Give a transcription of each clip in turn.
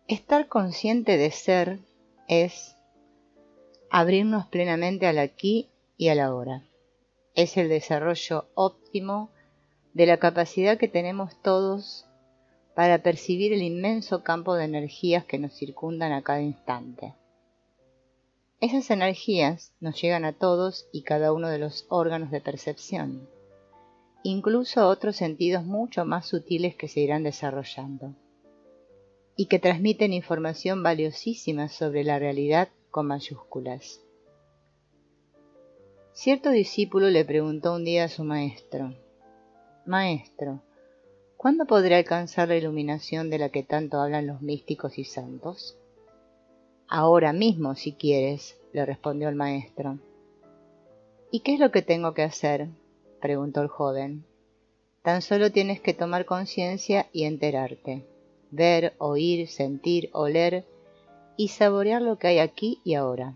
Estar consciente de ser es abrirnos plenamente al aquí y al ahora. Es el desarrollo óptimo de la capacidad que tenemos todos para percibir el inmenso campo de energías que nos circundan a cada instante. Esas energías nos llegan a todos y cada uno de los órganos de percepción, incluso a otros sentidos mucho más sutiles que se irán desarrollando, y que transmiten información valiosísima sobre la realidad con mayúsculas. Cierto discípulo le preguntó un día a su maestro: «Maestro, ¿cuándo podré alcanzar la iluminación de la que tanto hablan los místicos y santos?» «Ahora mismo, si quieres», le respondió el maestro. «¿Y qué es lo que tengo que hacer?», preguntó el joven. «Tan solo tienes que tomar conciencia y enterarte, ver, oír, sentir, oler y saborear lo que hay aquí y ahora».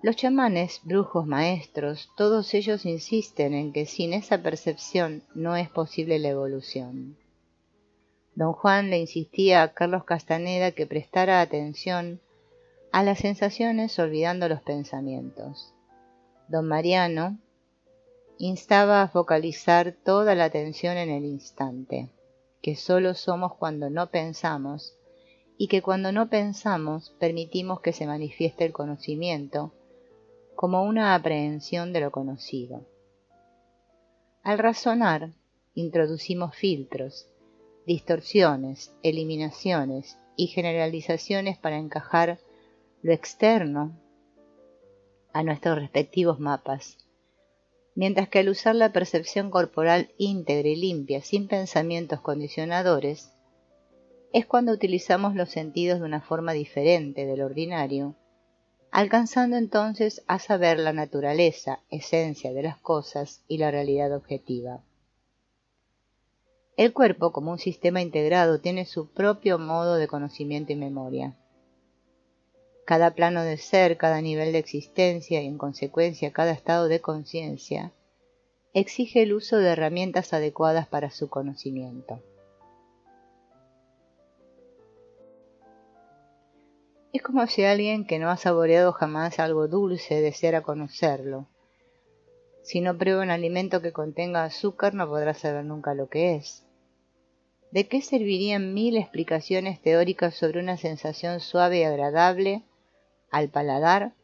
Los chamanes, brujos, maestros, todos ellos insisten en que sin esa percepción no es posible la evolución. Don Juan le insistía a Carlos Castaneda que prestara atención a las sensaciones olvidando los pensamientos. Don Mariano instaba a focalizar toda la atención en el instante, que solo somos cuando no pensamos, y que cuando no pensamos permitimos que se manifieste el conocimiento como una aprehensión de lo conocido. Al razonar, introducimos filtros, distorsiones, eliminaciones y generalizaciones para encajar lo externo a nuestros respectivos mapas, mientras que al usar la percepción corporal íntegra y limpia, sin pensamientos condicionadores, es cuando utilizamos los sentidos de una forma diferente del ordinario, alcanzando entonces a saber la naturaleza, esencia de las cosas y la realidad objetiva. El cuerpo, como un sistema integrado, tiene su propio modo de conocimiento y memoria. Cada plano de ser, cada nivel de existencia y, en consecuencia, cada estado de conciencia, exige el uso de herramientas adecuadas para su conocimiento. Es como si alguien que no ha saboreado jamás algo dulce deseara conocerlo. Si no prueba un alimento que contenga azúcar, no podrá saber nunca lo que es. ¿De qué servirían 1000 explicaciones teóricas sobre una sensación suave y agradable al paladar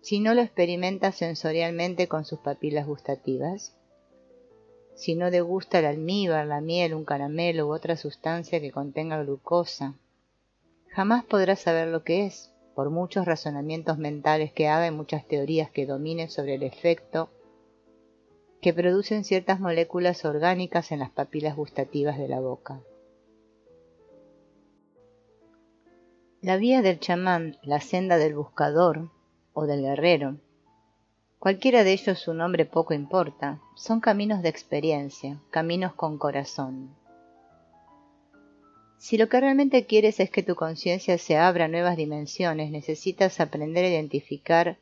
si no lo experimenta sensorialmente con sus papilas gustativas? Si no degusta el almíbar, la miel, un caramelo u otra sustancia que contenga glucosa, jamás podrá saber lo que es, por muchos razonamientos mentales que haga y muchas teorías que domine sobre el efecto que producen ciertas moléculas orgánicas en las papilas gustativas de la boca. La vía del chamán, la senda del buscador o del guerrero, cualquiera de ellos su nombre poco importa, son caminos de experiencia, caminos con corazón. Si lo que realmente quieres es que tu conciencia se abra a nuevas dimensiones, necesitas aprender a identificar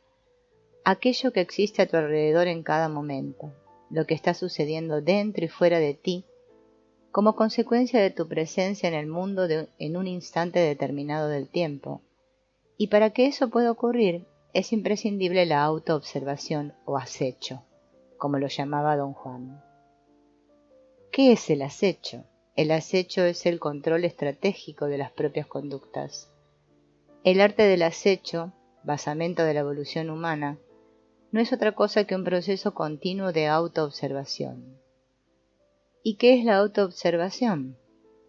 aquello que existe a tu alrededor en cada momento, lo que está sucediendo dentro y fuera de ti, como consecuencia de tu presencia en el mundo en un instante determinado del tiempo. Y para que eso pueda ocurrir, es imprescindible la autoobservación o acecho, como lo llamaba don Juan. ¿Qué es el acecho? El acecho es el control estratégico de las propias conductas. El arte del acecho, basamento de la evolución humana, no es otra cosa que un proceso continuo de autoobservación. ¿Y qué es la autoobservación?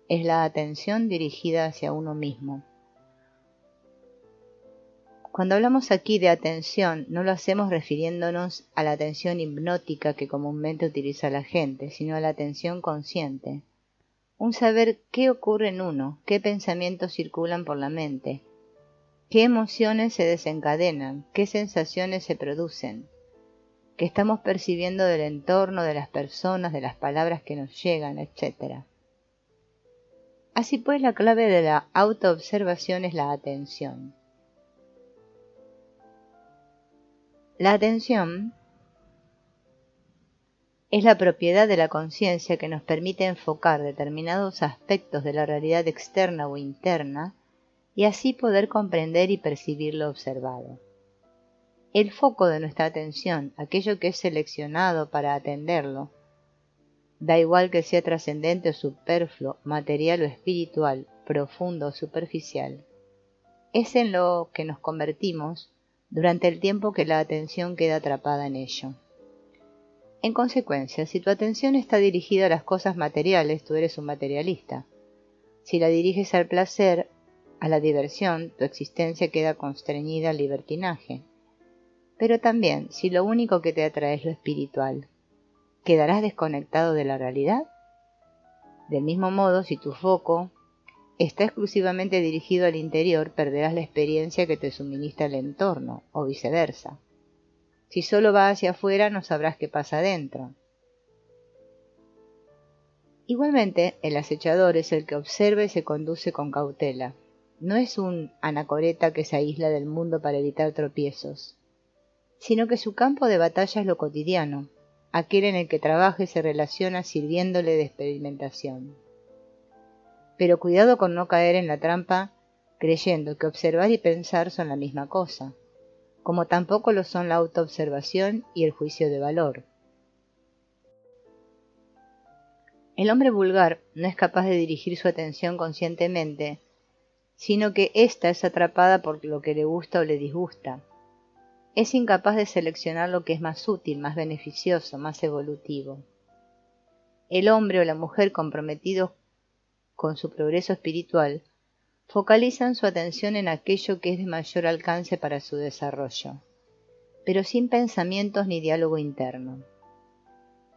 Es la atención dirigida hacia uno mismo. Cuando hablamos aquí de atención, no lo hacemos refiriéndonos a la atención hipnótica que comúnmente utiliza la gente, sino a la atención consciente. Un saber qué ocurre en uno, qué pensamientos circulan por la mente, qué emociones se desencadenan, qué sensaciones se producen, qué estamos percibiendo del entorno, de las personas, de las palabras que nos llegan, etc. Así pues, la clave de la autoobservación es la atención. La atención Es la propiedad de la conciencia que nos permite enfocar determinados aspectos de la realidad externa o interna y así poder comprender y percibir lo observado. El foco de nuestra atención, aquello que es seleccionado para atenderlo, da igual que sea trascendente o superfluo, material o espiritual, profundo o superficial, es en lo que nos convertimos durante el tiempo que la atención queda atrapada en ello. En consecuencia, si tu atención está dirigida a las cosas materiales, tú eres un materialista. Si la diriges al placer, a la diversión, tu existencia queda constreñida al libertinaje. Pero también, si lo único que te atrae es lo espiritual, ¿quedarás desconectado de la realidad? Del mismo modo, si tu foco está exclusivamente dirigido al interior, perderás la experiencia que te suministra el entorno, o viceversa. Si solo va hacia afuera, no sabrás qué pasa adentro. Igualmente, el acechador es el que observa y se conduce con cautela. No es un anacoreta que se aísla del mundo para evitar tropiezos, sino que su campo de batalla es lo cotidiano, aquel en el que trabaja y se relaciona sirviéndole de experimentación. Pero cuidado con no caer en la trampa creyendo que observar y pensar son la misma cosa, como tampoco lo son la autoobservación y el juicio de valor. El hombre vulgar no es capaz de dirigir su atención conscientemente, sino que ésta es atrapada por lo que le gusta o le disgusta. Es incapaz de seleccionar lo que es más útil, más beneficioso, más evolutivo. El hombre o la mujer comprometidos con su progreso espiritual focalizan su atención en aquello que es de mayor alcance para su desarrollo, pero sin pensamientos ni diálogo interno.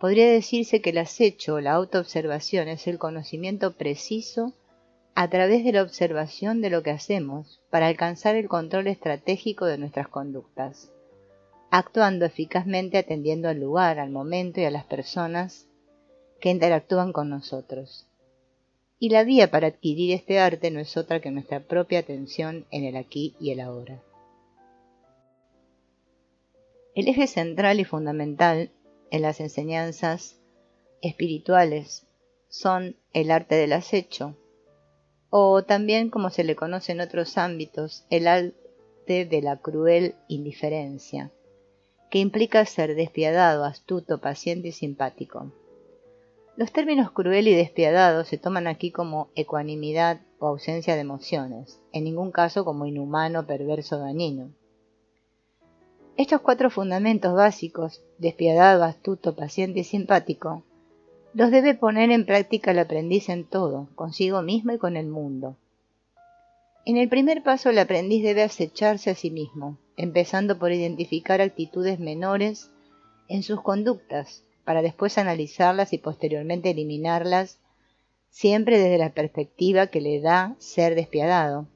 Podría decirse que el acecho o la autoobservación es el conocimiento preciso a través de la observación de lo que hacemos para alcanzar el control estratégico de nuestras conductas, actuando eficazmente atendiendo al lugar, al momento y a las personas que interactúan con nosotros. Y la vía para adquirir este arte no es otra que nuestra propia atención en el aquí y el ahora. El eje central y fundamental en las enseñanzas espirituales son el arte del acecho, o también, como se le conoce en otros ámbitos, el arte de la cruel indiferencia, que implica ser despiadado, astuto, paciente y simpático. Los términos cruel y despiadado se toman aquí como ecuanimidad o ausencia de emociones, en ningún caso como inhumano, perverso o dañino. Estos 4 fundamentos básicos, despiadado, astuto, paciente y simpático, los debe poner en práctica el aprendiz en todo, consigo mismo y con el mundo. En el primer paso, el aprendiz debe acecharse a sí mismo, empezando por identificar actitudes menores en sus conductas, para después analizarlas y posteriormente eliminarlas, siempre desde la perspectiva que le da ser despiadado,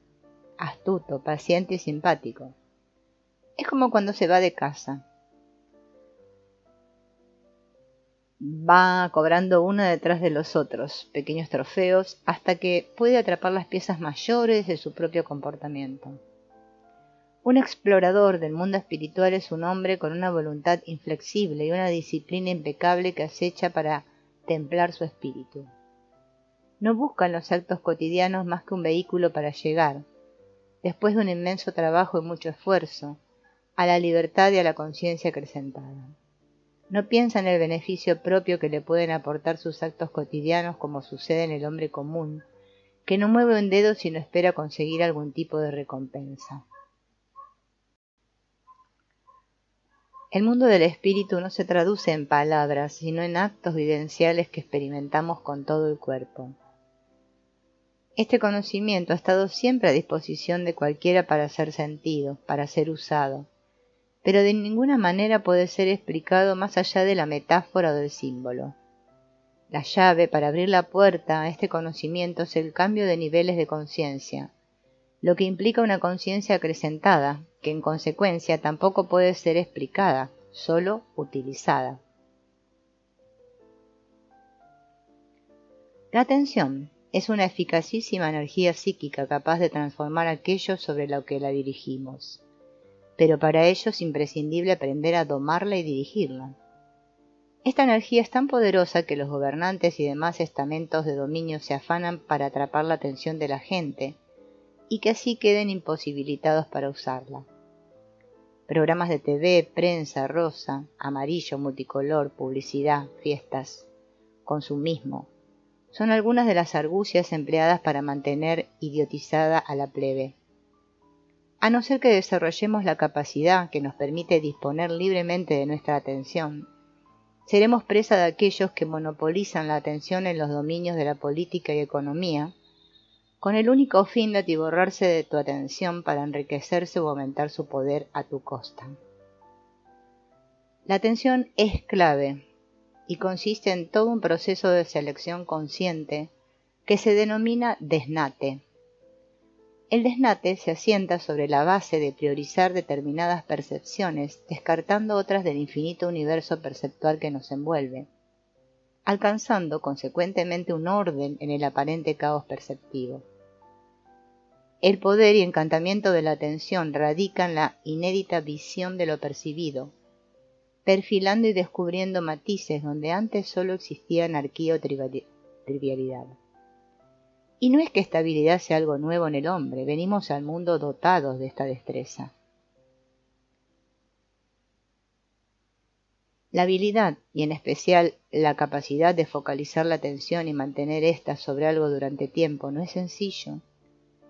astuto, paciente y simpático. Es como cuando se va de casa. Va cobrando uno detrás de los otros, pequeños trofeos, hasta que puede atrapar las piezas mayores de su propio comportamiento. Un explorador del mundo espiritual es un hombre con una voluntad inflexible y una disciplina impecable que acecha para templar su espíritu. No busca en los actos cotidianos más que un vehículo para llegar, después de un inmenso trabajo y mucho esfuerzo, a la libertad y a la conciencia acrecentada. No piensa en el beneficio propio que le pueden aportar sus actos cotidianos como sucede en el hombre común, que no mueve un dedo si no espera conseguir algún tipo de recompensa. El mundo del espíritu no se traduce en palabras, sino en actos vivenciales que experimentamos con todo el cuerpo. Este conocimiento ha estado siempre a disposición de cualquiera para ser sentido, para ser usado, pero de ninguna manera puede ser explicado más allá de la metáfora o del símbolo. La llave para abrir la puerta a este conocimiento es el cambio de niveles de conciencia, lo que implica una conciencia acrecentada, que en consecuencia tampoco puede ser explicada, solo utilizada. La atención es una eficacísima energía psíquica capaz de transformar aquello sobre lo que la dirigimos, pero para ello es imprescindible aprender a domarla y dirigirla. Esta energía es tan poderosa que los gobernantes y demás estamentos de dominio se afanan para atrapar la atención de la gente y que así queden imposibilitados para usarla. Programas de TV, prensa, rosa, amarillo, multicolor, publicidad, fiestas, consumismo, son algunas de las argucias empleadas para mantener idiotizada a la plebe. A no ser que desarrollemos la capacidad que nos permite disponer libremente de nuestra atención, seremos presa de aquellos que monopolizan la atención en los dominios de la política y economía, con el único fin de atiborrarse de tu atención para enriquecerse o aumentar su poder a tu costa. La atención es clave y consiste en todo un proceso de selección consciente que se denomina desnate. El desnate se asienta sobre la base de priorizar determinadas percepciones, descartando otras del infinito universo perceptual que nos envuelve, alcanzando consecuentemente un orden en el aparente caos perceptivo. El poder y encantamiento de la atención radica en la inédita visión de lo percibido, perfilando y descubriendo matices donde antes solo existía anarquía o trivialidad. Y no es que esta habilidad sea algo nuevo en el hombre, venimos al mundo dotados de esta destreza. La habilidad, y en especial la capacidad de focalizar la atención y mantener ésta sobre algo durante tiempo, no es sencillo,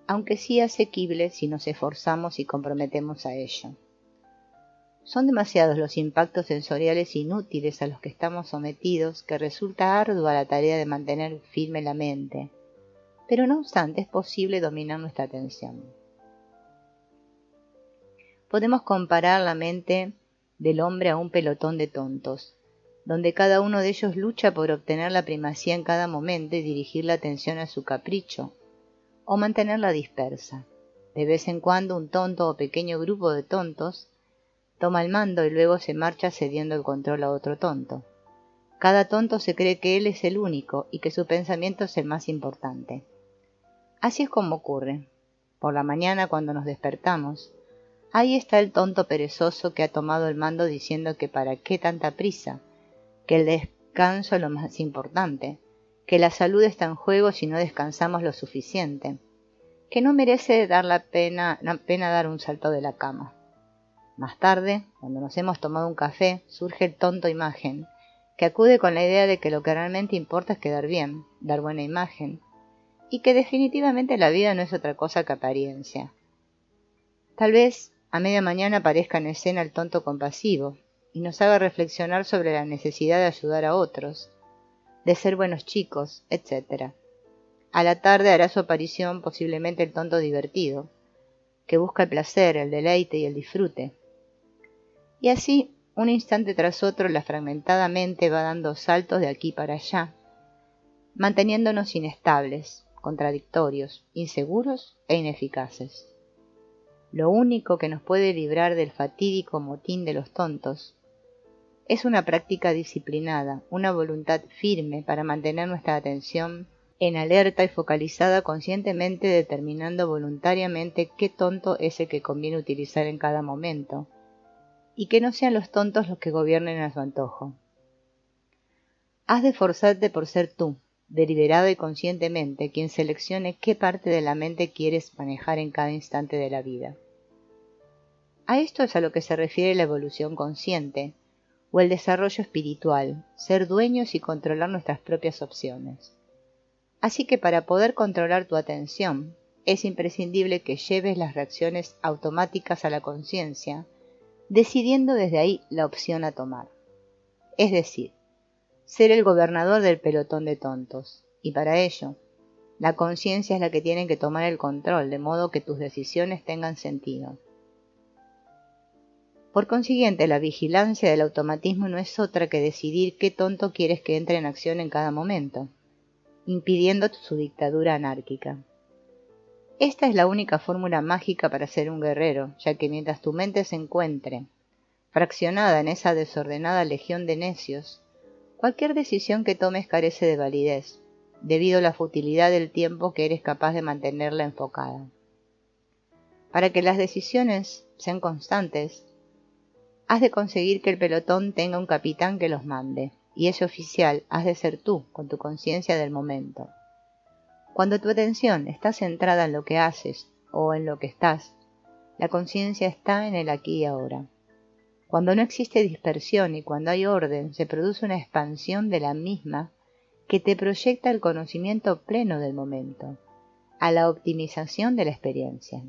aunque sí asequible si nos esforzamos y comprometemos a ello. Son demasiados los impactos sensoriales inútiles a los que estamos sometidos que resulta ardua la tarea de mantener firme la mente, pero no obstante es posible dominar nuestra atención. Podemos comparar la mente del hombre a un pelotón de tontos, donde cada uno de ellos lucha por obtener la primacía en cada momento y dirigir la atención a su capricho, o mantenerla dispersa. De vez en cuando un tonto o pequeño grupo de tontos toma el mando y luego se marcha cediendo el control a otro tonto. Cada tonto se cree que él es el único y que su pensamiento es el más importante. Así es como ocurre. Por la mañana cuando nos despertamos, ahí está el tonto perezoso que ha tomado el mando diciendo que para qué tanta prisa, que el descanso es lo más importante, que la salud está en juego si no descansamos lo suficiente, que no merece dar la pena dar un salto de la cama. Más tarde, cuando nos hemos tomado un café, surge el tonto imagen, que acude con la idea de que lo que realmente importa es quedar bien, dar buena imagen, y que definitivamente la vida no es otra cosa que apariencia. Tal vez a media mañana aparezca en escena el tonto compasivo, y nos haga reflexionar sobre la necesidad de ayudar a otros, de ser buenos chicos, etc. A la tarde hará su aparición posiblemente el tonto divertido, que busca el placer, el deleite y el disfrute. Y así, un instante tras otro, la fragmentada mente va dando saltos de aquí para allá, manteniéndonos inestables, contradictorios, inseguros e ineficaces. Lo único que nos puede librar del fatídico motín de los tontos es una práctica disciplinada, una voluntad firme para mantener nuestra atención en alerta y focalizada conscientemente, determinando voluntariamente qué tonto es el que conviene utilizar en cada momento, y que no sean los tontos los que gobiernen a su antojo. Has de esforzarte por ser tú, deliberado y conscientemente, quien seleccione qué parte de la mente quieres manejar en cada instante de la vida. A esto es a lo que se refiere la evolución consciente, o el desarrollo espiritual, ser dueños y controlar nuestras propias opciones. Así que para poder controlar tu atención, es imprescindible que lleves las reacciones automáticas a la conciencia, decidiendo desde ahí la opción a tomar. Es decir, ser el gobernador del pelotón de tontos, y para ello, la conciencia es la que tiene que tomar el control, de modo que tus decisiones tengan sentido. Por consiguiente, la vigilancia del automatismo no es otra que decidir qué tonto quieres que entre en acción en cada momento, impidiendo su dictadura anárquica. Esta es la única fórmula mágica para ser un guerrero, ya que mientras tu mente se encuentre fraccionada en esa desordenada legión de necios, cualquier decisión que tomes carece de validez, debido a la futilidad del tiempo que eres capaz de mantenerla enfocada. Para que las decisiones sean constantes, has de conseguir que el pelotón tenga un capitán que los mande, y ese oficial has de ser tú, con tu conciencia del momento. Cuando tu atención está centrada en lo que haces o en lo que estás, la conciencia está en el aquí y ahora. Cuando no existe dispersión y cuando hay orden, se produce una expansión de la misma que te proyecta el conocimiento pleno del momento, a la optimización de la experiencia.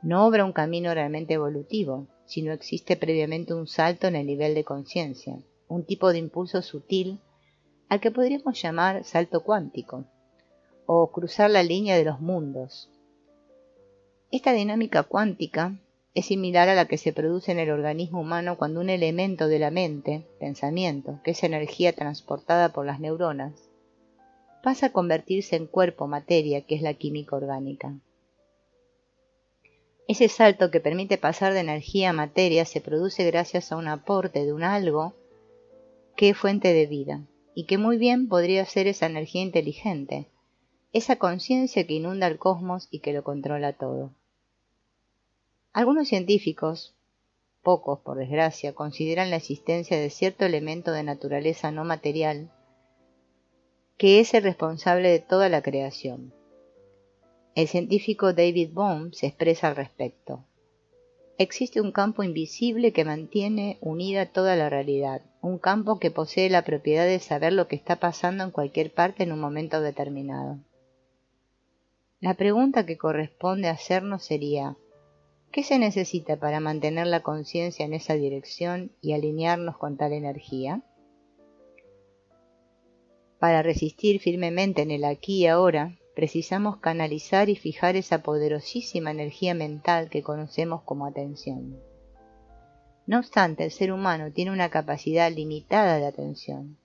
No obra un camino realmente evolutivo, sino existe previamente un salto en el nivel de conciencia, un tipo de impulso sutil al que podríamos llamar salto cuántico, o cruzar la línea de los mundos. Esta dinámica cuántica es similar a la que se produce en el organismo humano cuando un elemento de la mente, pensamiento, que es energía transportada por las neuronas, pasa a convertirse en cuerpo, materia, que es la química orgánica. Ese salto que permite pasar de energía a materia se produce gracias a un aporte de un algo que es fuente de vida, y que muy bien podría ser esa energía inteligente, esa conciencia que inunda el cosmos y que lo controla todo. Algunos científicos, pocos por desgracia, consideran la existencia de cierto elemento de naturaleza no material que es el responsable de toda la creación. El científico David Bohm se expresa al respecto. Existe un campo invisible que mantiene unida toda la realidad, un campo que posee la propiedad de saber lo que está pasando en cualquier parte en un momento determinado. La pregunta que corresponde hacernos sería: ¿qué se necesita para mantener la conciencia en esa dirección y alinearnos con tal energía? Para resistir firmemente en el aquí y ahora, precisamos canalizar y fijar esa poderosísima energía mental que conocemos como atención. No obstante, el ser humano tiene una capacidad limitada de atención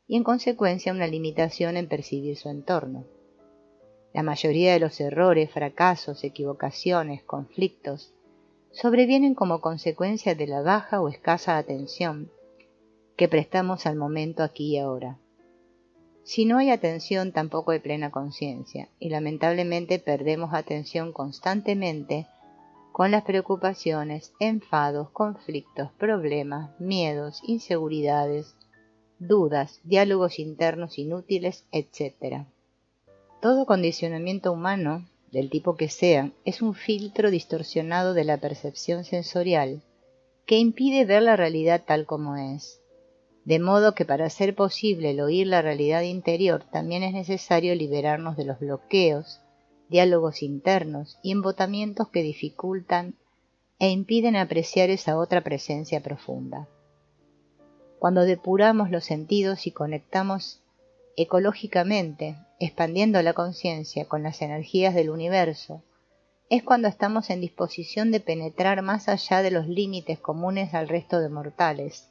y en consecuencia una limitación en percibir su entorno. La mayoría de los errores, fracasos, equivocaciones, conflictos sobrevienen como consecuencia de la baja o escasa atención que prestamos al momento aquí y ahora. Si no hay atención, tampoco hay plena conciencia, y lamentablemente perdemos atención constantemente con las preocupaciones, enfados, conflictos, problemas, miedos, inseguridades, dudas, diálogos internos inútiles, etc. Todo condicionamiento humano, del tipo que sea, es un filtro distorsionado de la percepción sensorial que impide ver la realidad tal como es. De modo que para hacer posible el oír la realidad interior también es necesario liberarnos de los bloqueos, diálogos internos y embotamientos que dificultan e impiden apreciar esa otra presencia profunda. Cuando depuramos los sentidos y conectamos ecológicamente, expandiendo la conciencia con las energías del universo, es cuando estamos en disposición de penetrar más allá de los límites comunes al resto de mortales.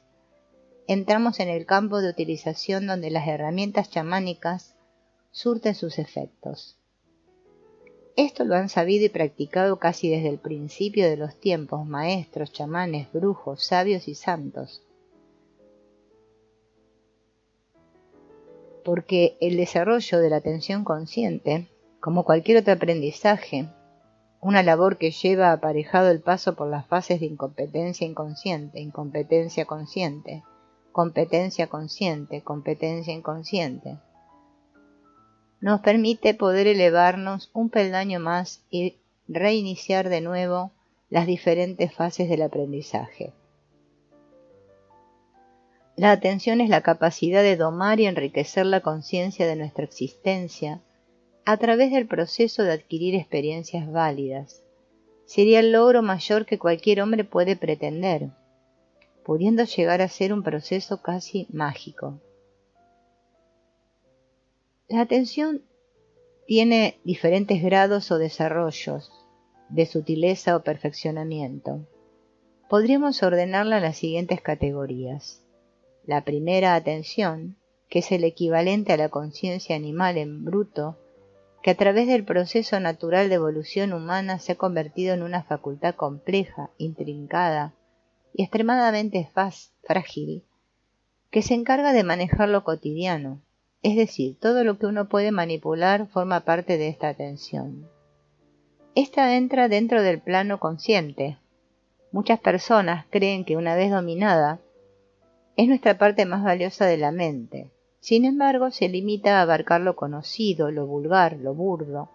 Entramos en el campo de utilización donde las herramientas chamánicas surten sus efectos. Esto lo han sabido y practicado casi desde el principio de los tiempos maestros, chamanes, brujos, sabios y santos. Porque el desarrollo de la atención consciente, como cualquier otro aprendizaje, una labor que lleva aparejado el paso por las fases de incompetencia inconsciente, incompetencia consciente, competencia consciente, competencia inconsciente, nos permite poder elevarnos un peldaño más y reiniciar de nuevo las diferentes fases del aprendizaje. La atención es la capacidad de domar y enriquecer la conciencia de nuestra existencia a través del proceso de adquirir experiencias válidas. Sería el logro mayor que cualquier hombre puede pretender, pudiendo llegar a ser un proceso casi mágico. La atención tiene diferentes grados o desarrollos de sutileza o perfeccionamiento. Podríamos ordenarla en las siguientes categorías. La primera, atención, que es el equivalente a la conciencia animal en bruto, que a través del proceso natural de evolución humana se ha convertido en una facultad compleja, intrincada y extremadamente frágil, que se encarga de manejar lo cotidiano, es decir, todo lo que uno puede manipular forma parte de esta atención. Esta entra dentro del plano consciente. Muchas personas creen que una vez dominada, Es nuestra parte más valiosa de la mente. Sin embargo, se limita a abarcar lo conocido, lo vulgar, lo burdo,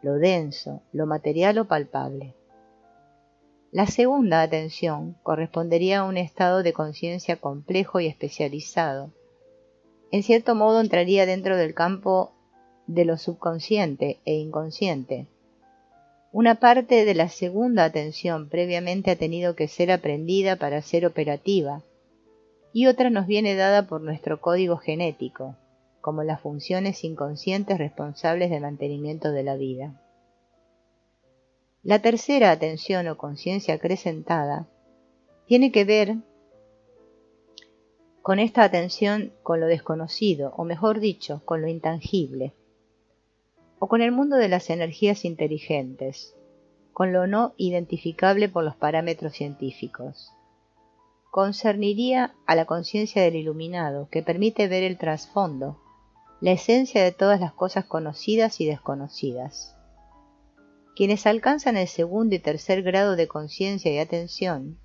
lo denso, lo material o palpable. La segunda atención correspondería a un estado de conciencia complejo y especializado. En cierto modo entraría dentro del campo de lo subconsciente e inconsciente. Una parte de la segunda atención previamente ha tenido que ser aprendida para ser operativa, y otra nos viene dada por nuestro código genético, como las funciones inconscientes responsables del mantenimiento de la vida. La tercera atención o conciencia acrecentada tiene que ver con esta atención con lo desconocido, o mejor dicho, con lo intangible, o con el mundo de las energías inteligentes, con lo no identificable por los parámetros científicos. Concerniría a la conciencia del iluminado, que permite ver el trasfondo, la esencia de todas las cosas conocidas y desconocidas. Quienes alcanzan el segundo y tercer grado de conciencia y atención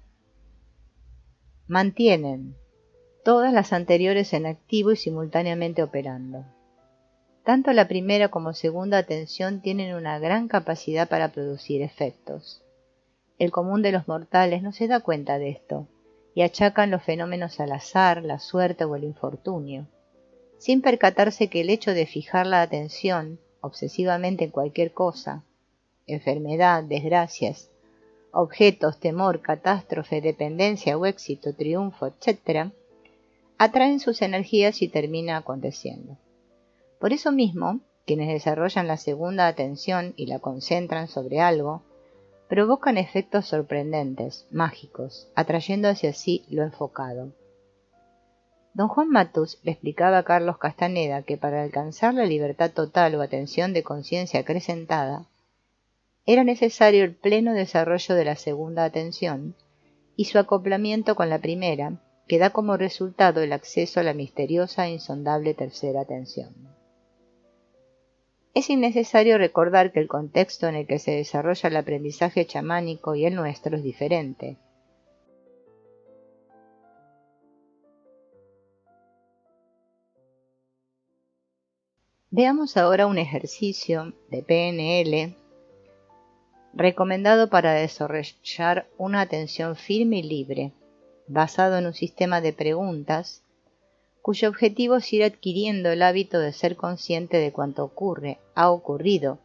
mantienen todas las anteriores en activo y simultáneamente operando. Tanto la primera como segunda atención tienen una gran capacidad para producir efectos. El común de los mortales no se da cuenta de esto y achacan los fenómenos al azar, la suerte o el infortunio, sin percatarse que el hecho de fijar la atención obsesivamente en cualquier cosa, enfermedad, desgracias, objetos, temor, catástrofe, dependencia o éxito, triunfo, etc., atraen sus energías y termina aconteciendo. Por eso mismo, quienes desarrollan la segunda atención y la concentran sobre algo, provocan efectos sorprendentes, mágicos, atrayendo hacia sí lo enfocado. Don Juan Matus le explicaba a Carlos Castaneda que para alcanzar la libertad total o atención de conciencia acrecentada, era necesario el pleno desarrollo de la segunda atención y su acoplamiento con la primera, que da como resultado el acceso a la misteriosa e insondable tercera atención. Es innecesario recordar que el contexto en el que se desarrolla el aprendizaje chamánico y el nuestro es diferente. Veamos ahora un ejercicio de PNL recomendado para desarrollar una atención firme y libre, basado en un sistema de preguntas, cuyo objetivo es ir adquiriendo el hábito de ser consciente de cuanto ocurre, ha ocurrido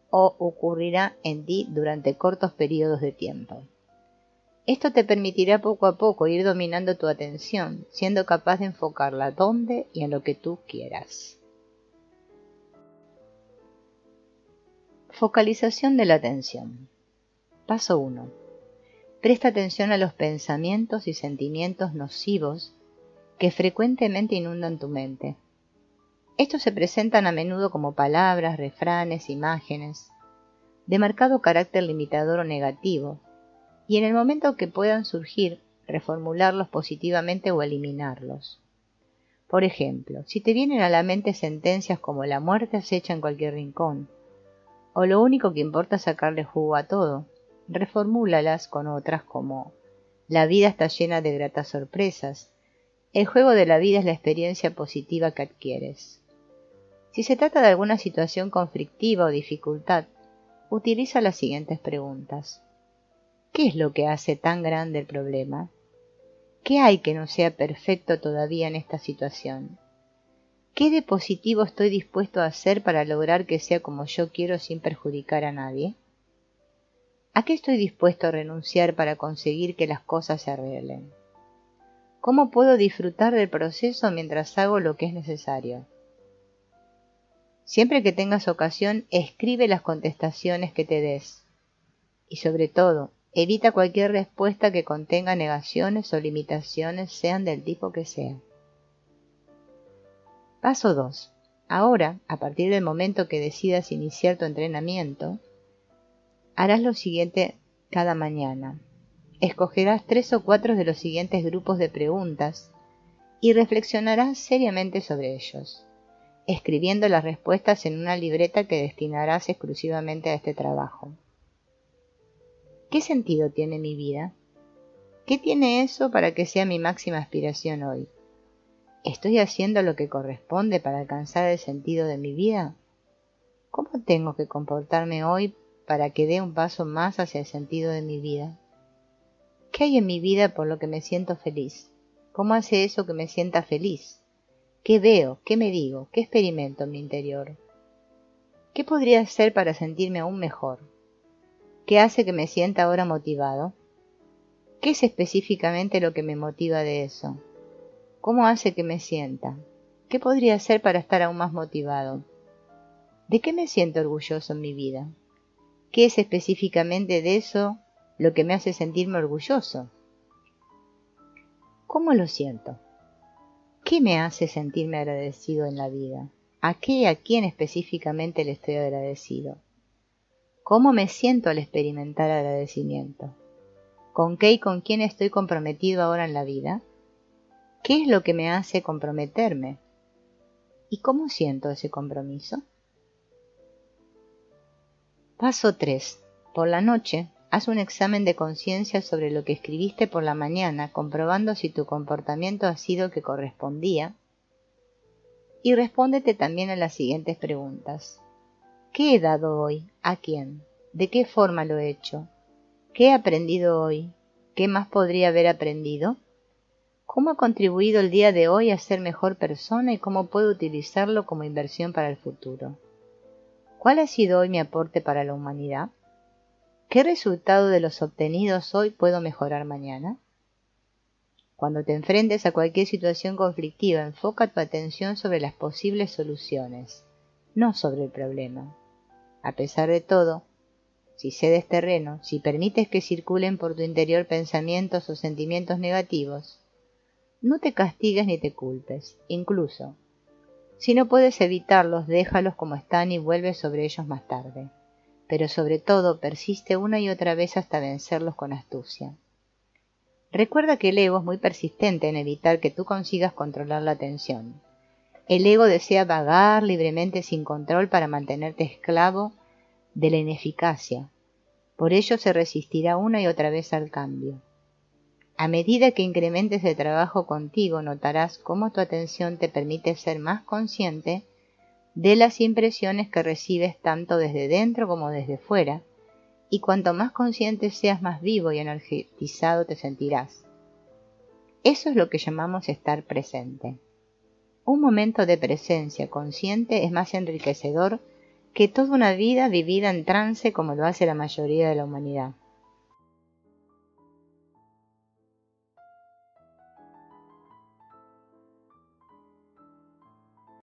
o ocurrirá en ti durante cortos periodos de tiempo. Esto te permitirá poco a poco ir dominando tu atención, siendo capaz de enfocarla donde y en lo que tú quieras. Focalización de la atención. Paso 1. Presta atención a los pensamientos y sentimientos nocivos que frecuentemente inundan tu mente. Estos se presentan a menudo como palabras, refranes, imágenes, de marcado carácter limitador o negativo, y en el momento que puedan surgir, reformularlos positivamente o eliminarlos. Por ejemplo, si te vienen a la mente sentencias como la muerte acecha en cualquier rincón, o lo único que importa es sacarle jugo a todo, reformúlalas con otras como la vida está llena de gratas sorpresas, el juego de la vida es la experiencia positiva que adquieres. Si se trata de alguna situación conflictiva o dificultad, utiliza las siguientes preguntas. ¿Qué es lo que hace tan grande el problema? ¿Qué hay que no sea perfecto todavía en esta situación? ¿Qué de positivo estoy dispuesto a hacer para lograr que sea como yo quiero sin perjudicar a nadie? ¿A qué estoy dispuesto a renunciar para conseguir que las cosas se arreglen? ¿Cómo puedo disfrutar del proceso mientras hago lo que es necesario? Siempre que tengas ocasión, escribe las contestaciones que te des. Y sobre todo, evita cualquier respuesta que contenga negaciones o limitaciones, sean del tipo que sea. Paso 2. Ahora, a partir del momento que decidas iniciar tu entrenamiento, harás lo siguiente cada mañana. Escogerás 3 o 4 de los siguientes grupos de preguntas y reflexionarás seriamente sobre ellos, escribiendo las respuestas en una libreta que destinarás exclusivamente a este trabajo. ¿Qué sentido tiene mi vida? ¿Qué tiene eso para que sea mi máxima aspiración hoy? ¿Estoy haciendo lo que corresponde para alcanzar el sentido de mi vida? ¿Cómo tengo que comportarme hoy para que dé un paso más hacia el sentido de mi vida? ¿Qué hay en mi vida por lo que me siento feliz? ¿Cómo hace eso que me sienta feliz? ¿Qué veo? ¿Qué me digo? ¿Qué experimento en mi interior? ¿Qué podría hacer para sentirme aún mejor? ¿Qué hace que me sienta ahora motivado? ¿Qué es específicamente lo que me motiva de eso? ¿Cómo hace que me sienta? ¿Qué podría hacer para estar aún más motivado? ¿De qué me siento orgulloso en mi vida? ¿Qué es específicamente de eso lo que me hace sentirme orgulloso? ¿Cómo lo siento? ¿Qué me hace sentirme agradecido en la vida? ¿A qué y a quién específicamente le estoy agradecido? ¿Cómo me siento al experimentar agradecimiento? ¿Con qué y con quién estoy comprometido ahora en la vida? ¿Qué es lo que me hace comprometerme? ¿Y cómo siento ese compromiso? Paso 3. Por la noche, haz un examen de conciencia sobre lo que escribiste por la mañana, comprobando si tu comportamiento ha sido el que correspondía. Y respóndete también a las siguientes preguntas. ¿Qué he dado hoy? ¿A quién? ¿De qué forma lo he hecho? ¿Qué he aprendido hoy? ¿Qué más podría haber aprendido? ¿Cómo ha contribuido el día de hoy a ser mejor persona y cómo puedo utilizarlo como inversión para el futuro? ¿Cuál ha sido hoy mi aporte para la humanidad? ¿Qué resultado de los obtenidos hoy puedo mejorar mañana? Cuando te enfrentes a cualquier situación conflictiva, enfoca tu atención sobre las posibles soluciones, no sobre el problema. A pesar de todo, si cedes terreno, si permites que circulen por tu interior pensamientos o sentimientos negativos, no te castigues ni te culpes. Incluso, si no puedes evitarlos, déjalos como están y vuelve sobre ellos más tarde. Pero sobre todo, persiste una y otra vez hasta vencerlos con astucia. Recuerda que el ego es muy persistente en evitar que tú consigas controlar la atención. El ego desea vagar libremente sin control para mantenerte esclavo de la ineficacia. Por ello se resistirá una y otra vez al cambio. A medida que incrementes el trabajo contigo, notarás cómo tu atención te permite ser más consciente de las impresiones que recibes tanto desde dentro como desde fuera, y cuanto más consciente seas, más vivo y energizado te sentirás. Eso es lo que llamamos estar presente. Un momento de presencia consciente es más enriquecedor que toda una vida vivida en trance como lo hace la mayoría de la humanidad.